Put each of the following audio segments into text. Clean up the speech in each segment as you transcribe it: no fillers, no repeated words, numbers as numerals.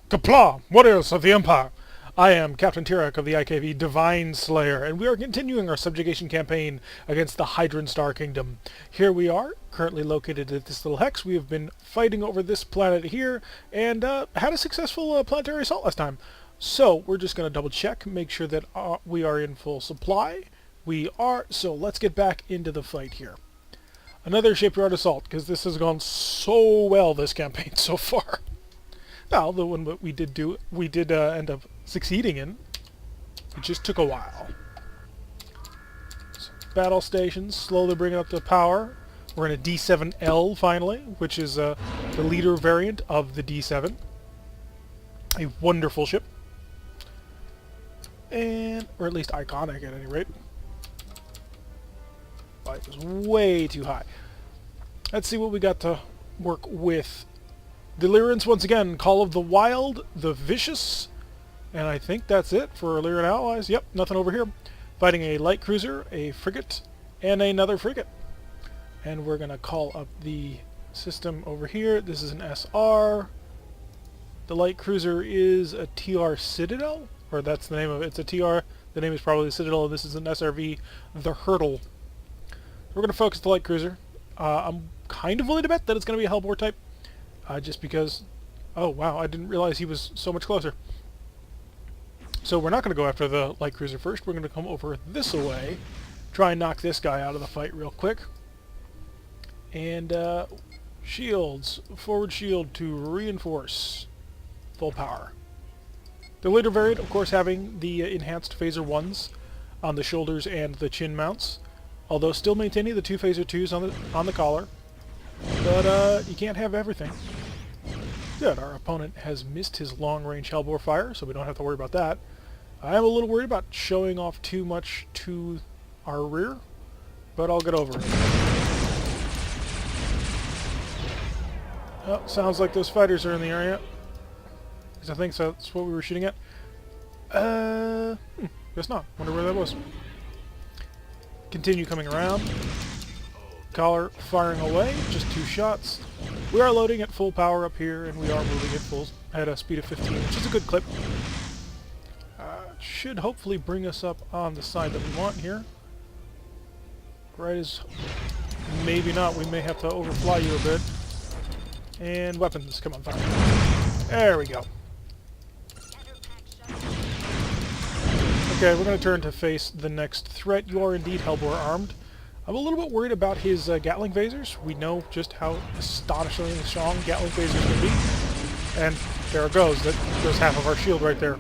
Qapla, warriors of the Empire! I am Captain Tirek of the IKV Divine Slayer, and we are continuing our subjugation campaign against the Hydran Star Kingdom. Here we are, currently located at this little hex. We have been fighting over this planet here, and had a successful planetary assault last time. So, we're just going to double check, make sure that we are in full supply. We are, so let's get back into the fight here. Another shipyard assault, because this has gone so well this campaign so far. Well, the one that we did end up succeeding in. It just took a while. So, battle stations, slowly bringing up the power. We're in a D7L finally, which is the leader variant of the D7. A wonderful ship. And, or at least iconic at any rate. Life is way too high. Let's see what we got to work with. Deliriance once again, Call of the Wild, the Vicious, and I think that's it for Illyrian allies. Yep, nothing over here. Fighting a light cruiser, a frigate, and another frigate. And we're going to call up the system over here. This is an SR. The light cruiser is a TR Citadel, or that's the name of it. It's a TR. The name is probably the Citadel, and this is an SRV, the Hurdle. We're going to focus the light cruiser. I'm kind of willing to bet that it's going to be a Hellbore type. Just because, oh wow, I didn't realize he was so much closer. So we're not going to go after the light cruiser first. We're going to come over this way, try and knock this guy out of the fight real quick. And shields, forward shield to reinforce, full power. The later variant, of course, having the enhanced phaser 1s on the shoulders and the chin mounts, although still maintaining the two phaser 2s on the collar. But you can't have everything. Good, our opponent has missed his long-range Hellbore fire, so we don't have to worry about that. I am a little worried about showing off too much to our rear, but I'll get over it. Oh, sounds like those fighters are in the area. Because I think that's what we were shooting at. Guess not. Wonder where that was. Continue coming around. Collar firing away, just 2 shots. We are loading at full power up here, and we are moving at a speed of 15, which is a good clip. Should hopefully bring us up on the side that we want here. Right as maybe not, we may have to overfly you a bit. And weapons, come on, fire. There we go. Okay, we're going to turn to face the next threat. You are indeed Hellbore armed. I'm a little bit worried about his Gatling phasers. We know just how astonishingly strong Gatling phasers can be. And there it goes. That goes half of our shield right there.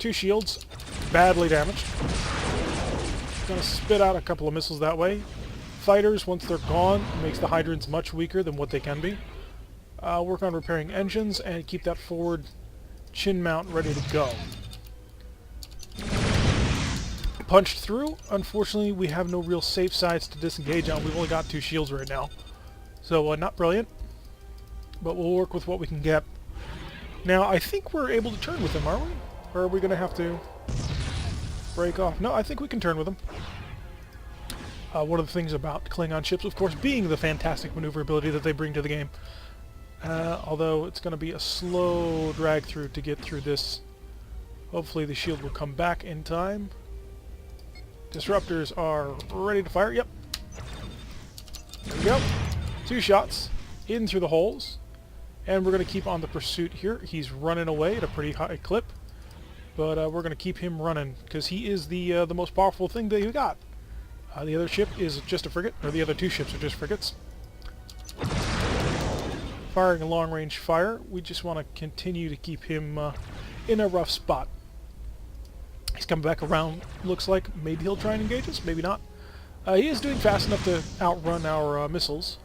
2 shields, badly damaged. Gonna spit out a couple of missiles that way. Fighters, once they're gone, makes the Hydrants much weaker than what they can be. Work on repairing engines and keep that forward chin mount ready to go. Punched through. Unfortunately, we have no real safe sides to disengage on. We've only got 2 shields right now. So, not brilliant. But we'll work with what we can get. Now, I think we're able to turn with them, are we? Or are we going to have to break off? No, I think we can turn with them. One of the things about Klingon ships, of course, being the fantastic maneuverability that they bring to the game. Although it's going to be a slow drag through to get through this. Hopefully the shield will come back in time. Disruptors are ready to fire. Yep. There we go. 2 shots in through the holes. And we're going to keep on the pursuit here. He's running away at a pretty high clip. But we're going to keep him running because he is the most powerful thing that you got. The other ship is just a frigate, or the other 2 ships are just frigates. Firing a long-range fire. We just want to continue to keep him in a rough spot. He's coming back around, looks like. Maybe he'll try and engage us, maybe not. He is doing fast enough to outrun our missiles.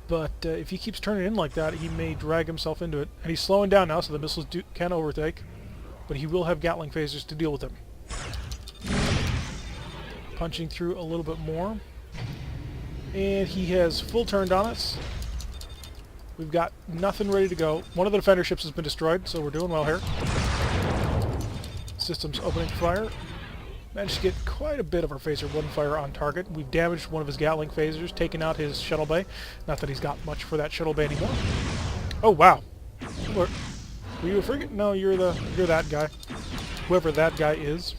But if he keeps turning in like that, he may drag himself into it. And he's slowing down now, so the missiles can overtake. But he will have Gatling phasers to deal with them. Punching through a little bit more. And he has full turned on us. We've got nothing ready to go. One of the defender ships has been destroyed, so we're doing well here. Systems opening fire. Managed to get quite a bit of our phaser 1 fire on target. We've damaged one of his Gatling phasers, taken out his shuttle bay. Not that he's got much for that shuttle bay anymore. Oh, wow. Were you a frigate? No, you're that guy. Whoever that guy is.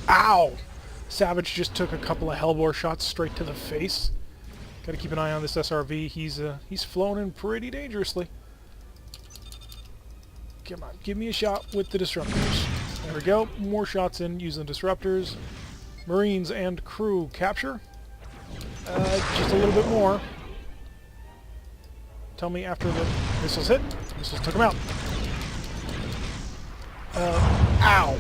Ow! Savage just took a couple of hellbore shots straight to the face. Gotta keep an eye on this SRV. He's flown in pretty dangerously. Come on, give me a shot with the disruptors. There we go. More shots in using the disruptors. Marines and crew capture. Just a little bit more. Tell me after the missiles hit. Missiles took him out. Ow!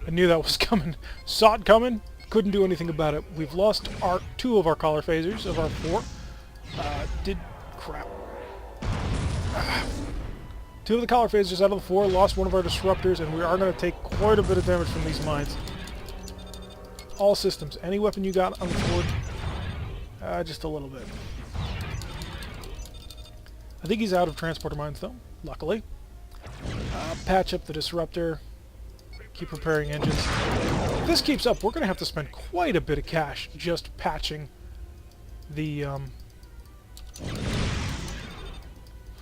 I knew that was coming. Saw it coming. Couldn't do anything about it. We've lost two of our collar phasers of our 4. Crap. Two of the collar phasers out of the 4. Lost one of our disruptors, and we are going to take quite a bit of damage from these mines. All systems. Any weapon you got on the board? Just a little bit. I think he's out of transporter mines, though, luckily. Patch up the disruptor. Keep repairing engines. If this keeps up, we're going to have to spend quite a bit of cash just patching the...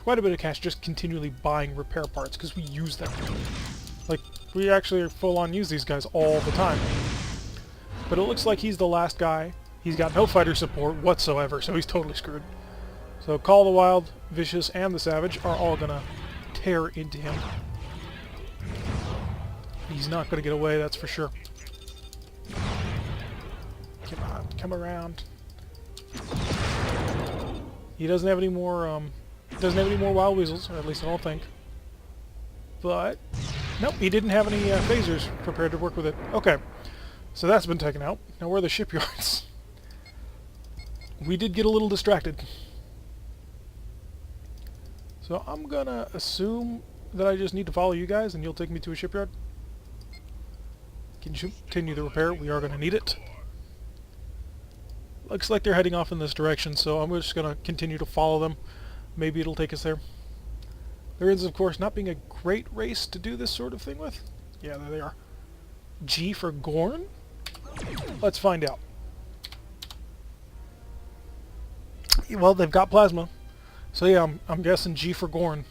quite a bit of cash just continually buying repair parts, because we use them. Like, we actually full-on use these guys all the time. But it looks like he's the last guy. He's got no fighter support whatsoever, so he's totally screwed. So Call of the Wild, Vicious, and the Savage are all going to tear into him. He's not going to get away, that's for sure. Come on, come around. He doesn't have any more, wild weasels, or at least I don't think. But nope, he didn't have any phasers prepared to work with it. Okay, so that's been taken out. Now where are the shipyards? We did get a little distracted. So I'm gonna assume that I just need to follow you guys and you'll take me to a shipyard. Continue the repair. We are going to need it. Looks like they're heading off in this direction, so I'm just going to continue to follow them. Maybe it'll take us there. There is, of course, not being a great race to do this sort of thing with. Yeah, there they are. G for Gorn? Let's find out. Well, they've got plasma. So yeah, I'm guessing G for Gorn.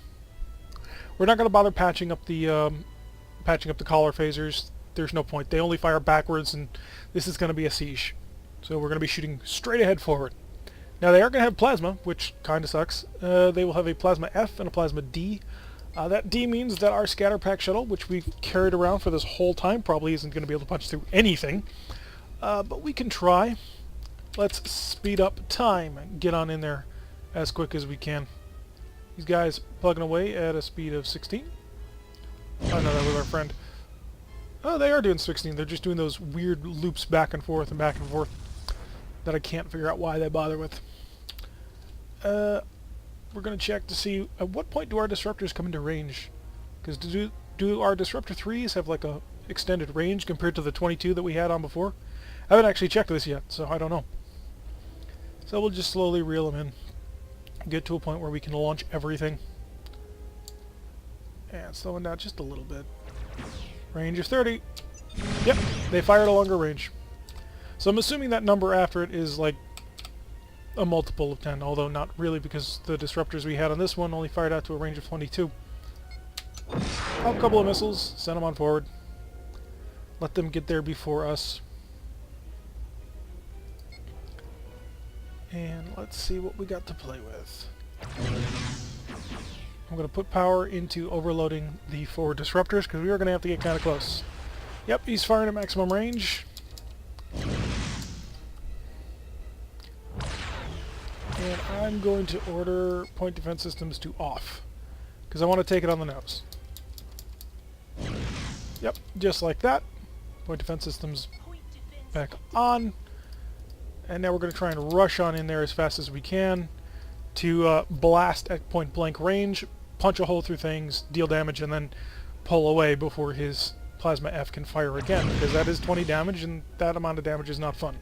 We're not going to bother patching up the collar phasers. There's no point. They only fire backwards, and this is going to be a siege. So we're going to be shooting straight ahead forward. Now they are going to have plasma, which kind of sucks. They will have a plasma F and a plasma D. That D means that our scatter pack shuttle, which we've carried around for this whole time, probably isn't going to be able to punch through anything. But we can try. Let's speed up time and get on in there as quick as we can. These guys plugging away at a speed of 16. Oh no, that was our friend. Oh, they are doing 16. They're just doing those weird loops back and forth that I can't figure out why they bother with. We're going to check to see at what point do our disruptors come into range. Because do our disruptor 3s have like a extended range compared to the 22 that we had on before? I haven't actually checked this yet, so I don't know. So we'll just slowly reel them in. Get to a point where we can launch everything. And slowing down just a little bit. Range of 30. Yep, they fired a longer range. So I'm assuming that number after it is like a multiple of 10, although not really because the disruptors we had on this one only fired out to a range of 22. Pop a couple of missiles, send them on forward. Let them get there before us. And let's see what we got to play with. I'm going to put power into overloading the forward disruptors because we are going to have to get kind of close. Yep, he's firing at maximum range. And I'm going to order point defense systems to off because I want to take it on the nose. Yep, just like that. Point defense systems back on. And now we're going to try and rush on in there as fast as we can to blast at point blank range, punch a hole through things, deal damage, and then pull away before his plasma F can fire again, because that is 20 damage, and that amount of damage is not fun.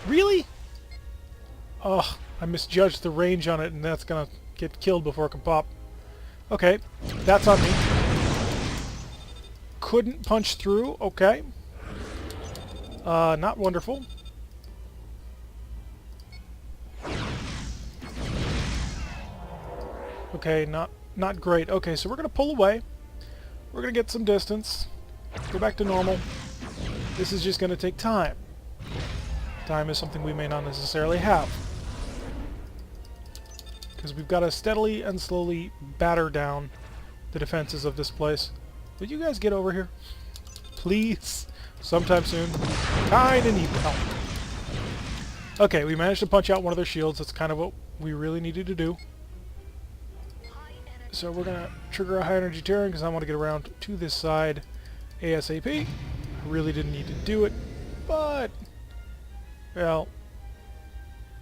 Really? Oh, I misjudged the range on it, and that's gonna get killed before it can pop. Okay, that's on me. Couldn't punch through, okay. Not wonderful. Okay, not great. Okay, so we're going to pull away. We're going to get some distance. Go back to normal. This is just going to take time. Time is something we may not necessarily have. Because we've got to steadily and slowly batter down the defenses of this place. Would you guys get over here? Please? Sometime soon. Kinda need the help. Okay, we managed to punch out one of their shields. That's kind of what we really needed to do. So we're going to trigger a high energy turn because I want to get around to this side ASAP. I really didn't need to do it, but, well,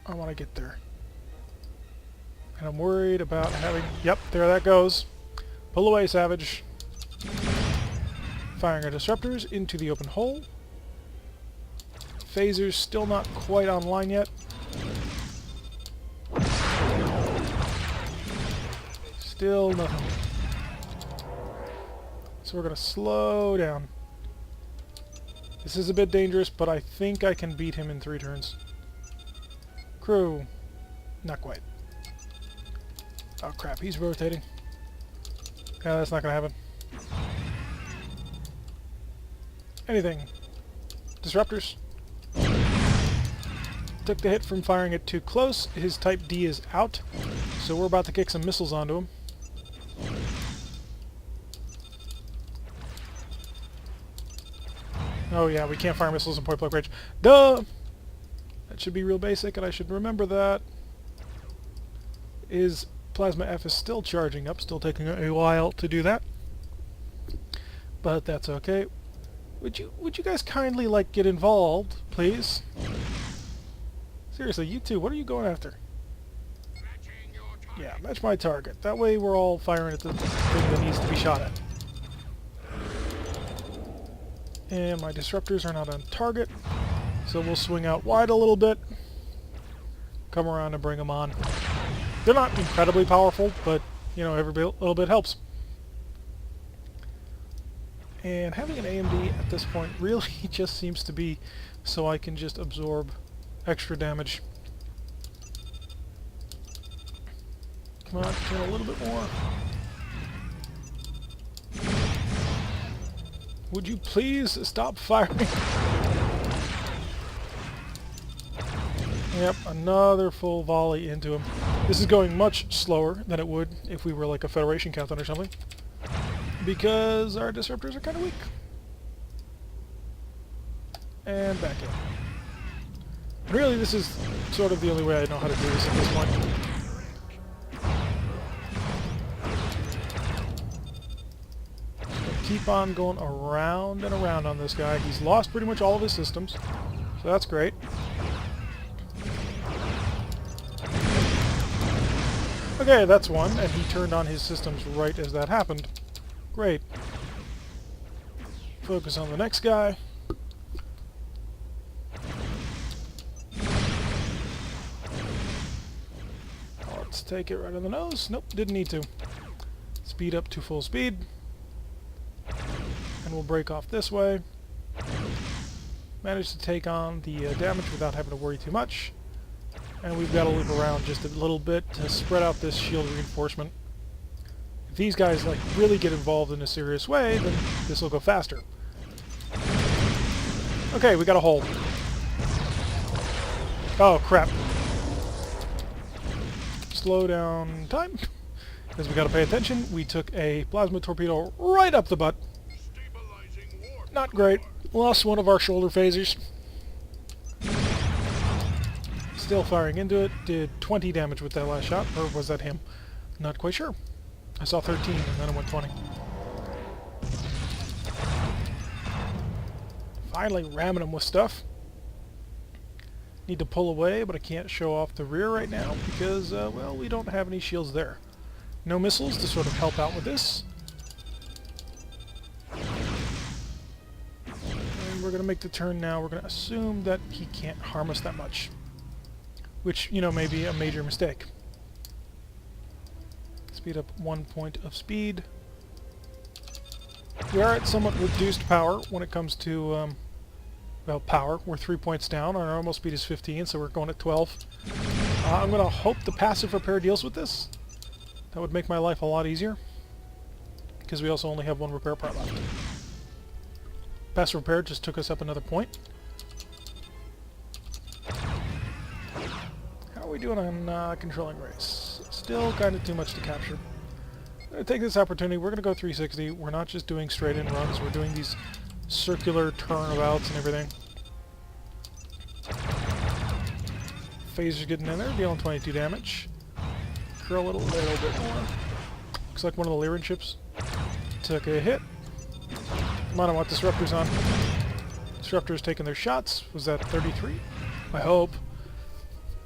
I want to get there. And I'm worried about having... Yep, there that goes. Pull away, Savage. Firing our disruptors into the open hole. Phasers still not quite online yet. Still nothing. So we're going to slow down. This is a bit dangerous, but I think I can beat him in 3 turns. Crew. Not quite. Oh crap, he's rotating. Yeah, that's not going to happen. Anything. Disruptors. Took the hit from firing it too close. His Type D is out. So we're about to kick some missiles onto him. Oh yeah, we can't fire missiles in point blank range. Duh! That should be real basic, and I should remember that. His Plasma F is still charging up, still taking a while to do that. But that's okay. Would you guys kindly, like, get involved, please? Seriously, you two, what are you going after? Yeah, match my target. That way we're all firing at the thing that needs to be shot at. And my disruptors are not on target, so we'll swing out wide a little bit. Come around and bring them on. They're not incredibly powerful, but, you know, every little bit helps. And having an AMD at this point really just seems to be so I can just absorb extra damage. Come on, turn a little bit more. Would you please stop firing? Yep, another full volley into him. This is going much slower than it would if we were like a Federation captain or something, because our disruptors are kind of weak. And back in. Really, this is sort of the only way I know how to do this at this point. Keep on going around and around on this guy. He's lost pretty much all of his systems, so that's great. Okay, that's one, and he turned on his systems right as that happened. Great. Focus on the next guy. Let's take it right on the nose. Nope, didn't need to. Speed up to full speed. And we'll break off this way. Managed to take on the damage without having to worry too much. And we've got to loop around just a little bit to spread out this shield reinforcement. If these guys like really get involved in a serious way, then this will go faster. Okay, we got a hole. Oh crap. Slow down time. Because we got to pay attention. We took a plasma torpedo right up the butt. Not great. Lost one of our shoulder phasers. Still firing into it. Did 20 damage with that last shot. Or was that him? Not quite sure. I saw 13 and then it went 20. Finally ramming him with stuff. Need to pull away, but I can't show off the rear right now because, well, we don't have any shields there. No missiles to sort of help out with this. And we're going to make the turn now. We're going to assume that he can't harm us that much. Which, you know, may be a major mistake. Speed up 1 point of speed. We are at somewhat reduced power when it comes to, well, power. We're 3 points down. Our normal speed is 15, so we're going at 12. I'm going to hope the passive repair deals with this. That would make my life a lot easier, because we also only have one repair part left. Pass repair just took us up another point. How are we doing on controlling race? Still kind of too much to capture. I'm going to take this opportunity. We're going to go 360. We're not just doing straight-in runs. We're doing these circular turnabouts and everything. Phaser's getting in there, dealing 22 damage. Curl it a little bit more. Looks like one of the Lyran ships took a hit. Come on, I want disruptors on. Disruptors taking their shots. Was that 33? I hope.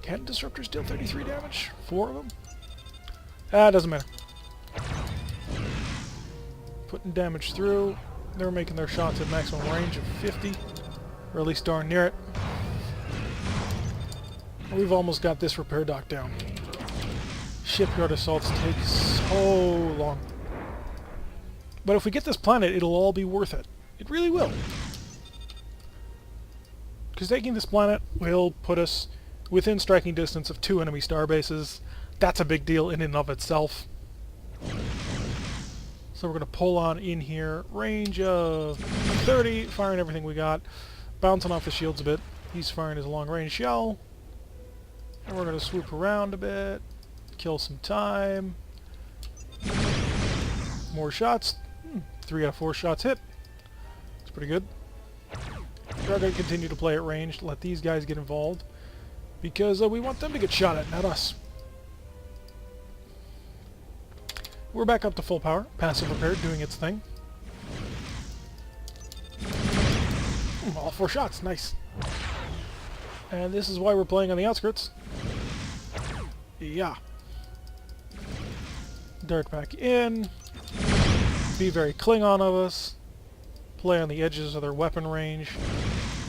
Can disruptors deal 33 damage? 4 of them? Ah, doesn't matter. Putting damage through. They're making their shots at maximum range of 50. Or at least darn near it. We've almost got this repair dock down. Shipyard assaults take so long. But if we get this planet, it'll all be worth it. It really will. Because taking this planet will put us within striking distance of 2 enemy starbases. That's a big deal in and of itself. So we're going to pull on in here. Range of 30, firing everything we got. Bouncing off the shields a bit. He's firing his long-range shell. And we're going to swoop around a bit. Kill some time. More shots. 3 out of 4 shots hit. It's pretty good. We're going to continue to play at range. Let these guys get involved. Because we want them to get shot at, not us. We're back up to full power. Passive repair doing its thing. All 4 shots. Nice. And this is why we're playing on the outskirts. Yeah. Dart back in. Be very Klingon of us. Play on the edges of their weapon range.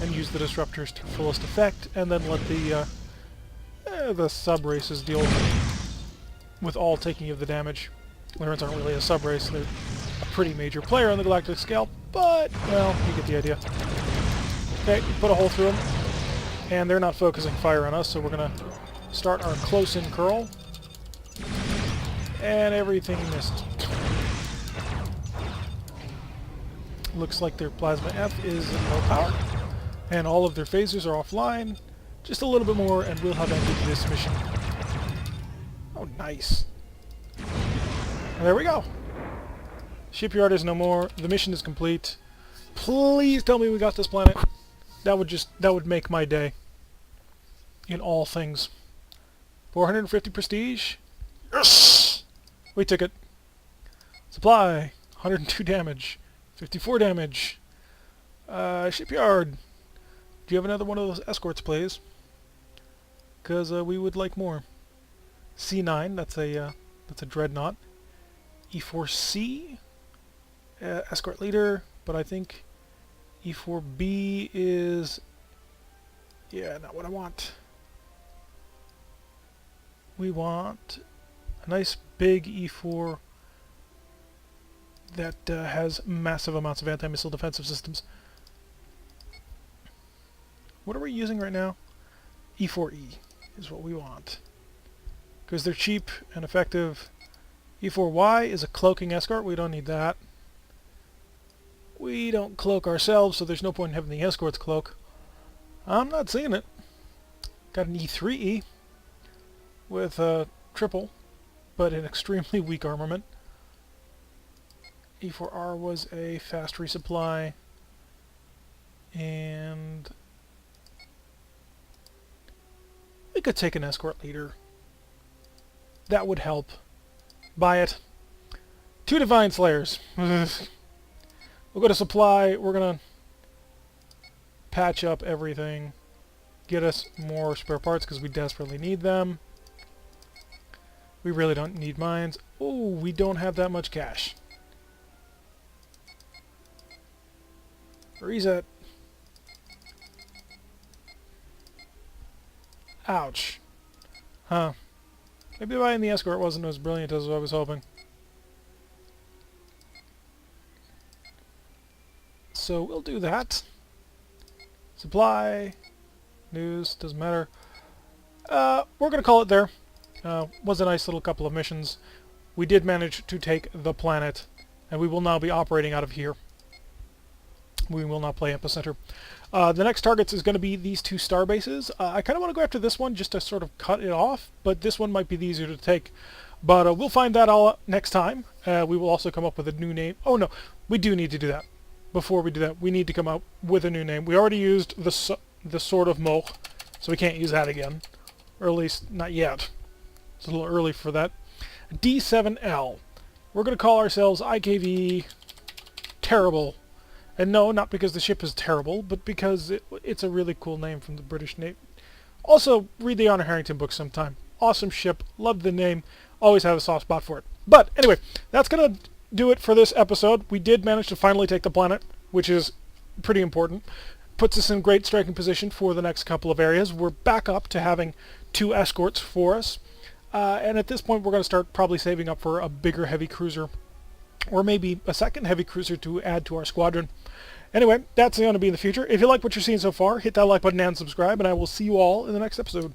And use the disruptors to fullest effect. And then let the sub-races deal with all taking of the damage. Lyrans aren't really a sub-race. They're a pretty major player on the galactic scale. But, well, you get the idea. Okay, put a hole through them. And they're not focusing fire on us, so we're going to start our close-in curl. And everything missed. Looks like their Plasma F is low power. And all of their phasers are offline. Just a little bit more and we'll have ended this mission. Oh, nice. And there we go. Shipyard is no more. The mission is complete. Please tell me we got this planet. That would make my day. In all things. 450 prestige. Yes! We took it. Supply. 102 damage. 54 damage. Shipyard. Do you have another one of those escorts, please? Because we would like more. C9. That's a dreadnought. E4C. Escort leader. But I think E4B is... yeah, not what I want. We want a nice big E4 that has massive amounts of anti-missile defensive systems. What are we using right now? E4E is what we want. Because they're cheap and effective. E4Y is a cloaking escort. We don't need that. We don't cloak ourselves, so there's no point in having the escorts cloak. I'm not seeing it. Got an E3E with a triple, but an extremely weak armament. E4R was a fast resupply, and we could take an escort leader. That would help. Buy it. 2 Divine Slayers. We'll go to supply. We're going to patch up everything. Get us more spare parts because we desperately need them. We really don't need mines. Oh, we don't have that much cash. Reset. Ouch. Huh. Maybe buying the escort wasn't as brilliant as I was hoping. So we'll do that. Supply. News. Doesn't matter. We're going to call it there. Was a nice little couple of missions. we did manage to take the planet, and we will now be operating out of here. We will not play Epicenter. The next targets is going to be these 2 star bases. I kind of want to go after this one just to sort of cut it off, but this one might be the easier to take. But we'll find that all out next time. We will also come up with a new name. Oh no, we do need to do that. Before we do that, we need to come up with a new name. We already used the Sword of Moch, so we can't use that again. Or at least, not yet. It's a little early for that. D7L. We're going to call ourselves IKV Terrible. And no, not because the ship is terrible, but because it's a really cool name from the British Navy. Also, read the Honor Harrington book sometime. Awesome ship. Love the name. Always have a soft spot for it. But anyway, that's going to do it for this episode. We did manage to finally take the planet, which is pretty important. Puts us in great striking position for the next couple of areas. We're back up to having 2 escorts for us. And at this point, we're going to start probably saving up for a bigger heavy cruiser. Or maybe a second heavy cruiser to add to our squadron. Anyway, that's going to be in the future. If you like what you're seeing so far, hit that like button and subscribe, and I will see you all in the next episode.